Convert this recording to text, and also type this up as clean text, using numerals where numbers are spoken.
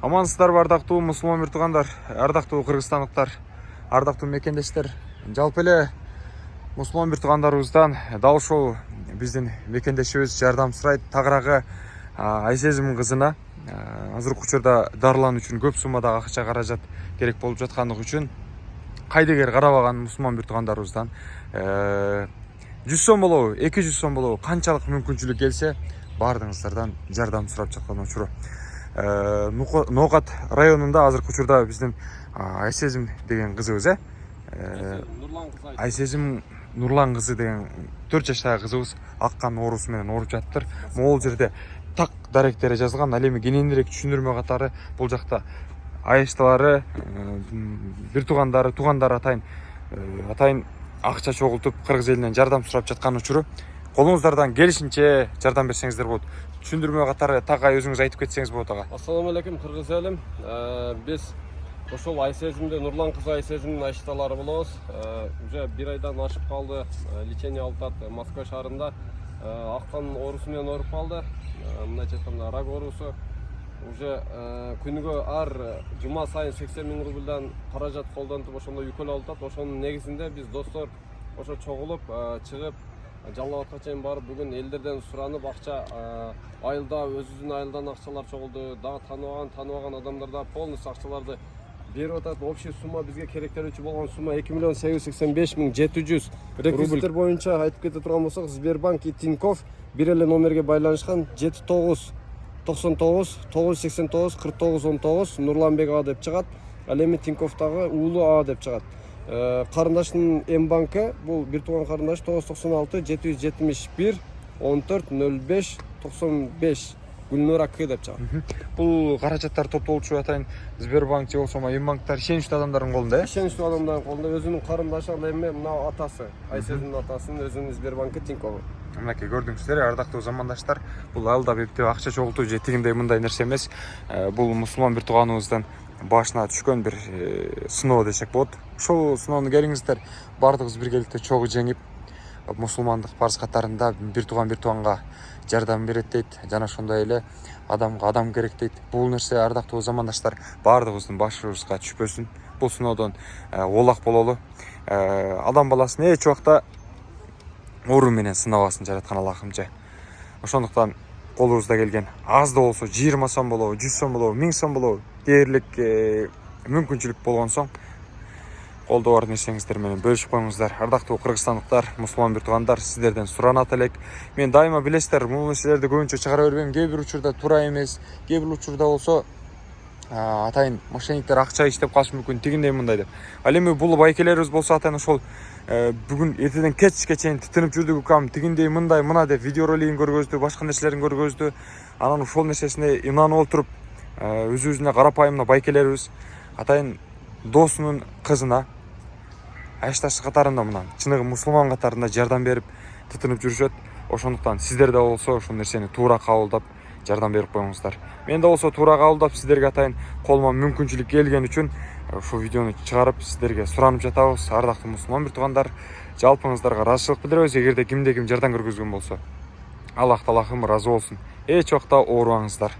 Амансыздар ардактуу мусулман туугандар, ардактуу кыргызстандыктар, ардактуу мекендештер. Жалпы эле мусулман туугандарыбыздан дал ушул биздин мекендешибиз жардам сурайт. Тагыраагы Айсезим кызына азыркы учурда дарылануу үчүн көп суммадагы акча каражат керек болуп жаткандыгы үчүн кайдыгер карабаган мусулман туугандарыбыздан 100 сом болобу, 200 сом болобу, канчалык мүмкүнчүлүк келсе баардыгыңыздардан жардам сурап жаткан учуру. Ноокат районунда азыркы учурда биздин Айсезим деген кызыбыз, Айсезим Нурлан кызы деген 4 жаштагы кызыбыз аккан оорусу менен ооруп жатыптыр. Могул жерде так даректери жазылган. Ал эми кененирээк түшүндүрмө катары бул жакта айышталары, туугандары атайын акча чогултуп кыргыз элинен жардам сурап жаткан учуру. Колуңуздардан келишинче жардам берсеңиздер болот. Түшүндүрмө катары тагы өзүңүз айтып кетсеңиз болот ага. Ассаламу алейкум кыргыз элим. Биз ошол Айсезимде Нурлан кызы Айсезимдин айышталары болобуз. Уже 1 айдан ашып калды. Лечение алып атат Москва шаарында. Аккан оорусу менен ооруп калды. Мындайча айтканда рак оорусу. Уже күнүгө ар жума сайын 80 000 рубльдан каражат колдонуп ошондо үкөл алып атат. Ошонун негизинде биз достор ошо чогулуп чыгып Жалал Абадка чейин барып бүгүн элдерден суранып акча айылда өзүбүздүн айылдан акчалар чогулду. Дагы тааныбаган адамдар да полностью акчаларды берип атат. Общий сумма бизге керектелүүчү болгон сумма 2 885 700 реквизиттер боюнча айтып кете турган болсок, Сбербанк и Тинькофф бир эле номерге байланышкан 79 99 989 49 19 Нурланбек А деп чыгат. Ал эми Тинькоффтагы уулу А деп чыгат. Карындаштын М-банкы бул бир тууган карындаш 996 771 14 05 95 Гүлнура К деп чыгат. Бул каражаттар топтолчу атайын Сбербанк же болсо М-банктар ишеничтүү адамдардын колунда, Ишеничтүү адамдардын колунда. Өзүнүн карындашы, ал эми мына атасы, Айсезимдин атасынын өзүнүн Сбербанкы Тинькофф. Мынакей көрдүңүздөр, ардактуу замандаштар, бул айылда бептеп акча чогултуу же тигиндей мындай нерсе эмес. Бул мусулман бир тууганыбыздын башына түшкөн бир сыноо десек болот. Ошол сыноону келиңиздер, баардыгыбыз биргеликте чогуу жеңип, мусулмандык парыз катарында бир тууганга жардам берет дейт. Жана ошондой эле адамга адам керек дейт. Бул нерсе ардактуу замандаштар баардыгыбыздын башыбызга түшпөсүн. Бул сыноодон оолак бололу. Адам баласын эч убакта оору менен сынабасын жараткан Аллахым же. Ошондуктан колубузда келген аз да болсо 20 сом болобу, 100 сом болобу, 1000 сом болобу, дээрлик мүмкүнчүлүк болгон соң колдо бар нерсеңиздер менен бөлүшүп коюңуздар. Ардактуу кыргызстандыктар, мусулман бир туугандар, сиздерден суранат элек. Мен дайыма билесиздер, бул нерселерди көбүнчө чыгара бербейм. Кээ бир учурда туура эмес, кээ бир учурда болсо атайын мошенниктер акча иштеп калышы мүмкүн, тигиндей мындай деп. Ал эми бул байкелерибиз болсо атайын ошол бүгүн эртеден кечке чейин титинип жүрдүк укам, тигиндей мындай мына деп видео ролигин көргөздү, башка нерселерин көргөздү. Анан ошол нерсесине инанып отуруп өзүбүзүнө карапайым байкелерибиз атайын досунун кызына айышташы катарында мына чыныгы мусулман катарында жардам берип тытынып жүрүшөт. Ошондуктан сиздер да болсо ошол нерсени туура кабылдап жардам берип коюңуздар. Мен да болсо туура кабылдап сиздерге атайын колума мүмкүнчүлүк келген үчүн ушул видеону чыгарып сиздерге суранып жатабыз. Ардактуу мусулман бир туугандар, жалпыңыздарга ыраазычылык билдиребиз. Эгерде кимде ким жардам көргөзгөн болсо, Аллах таалахым ыраазы болсун. Эч убакта оорубаңыздар.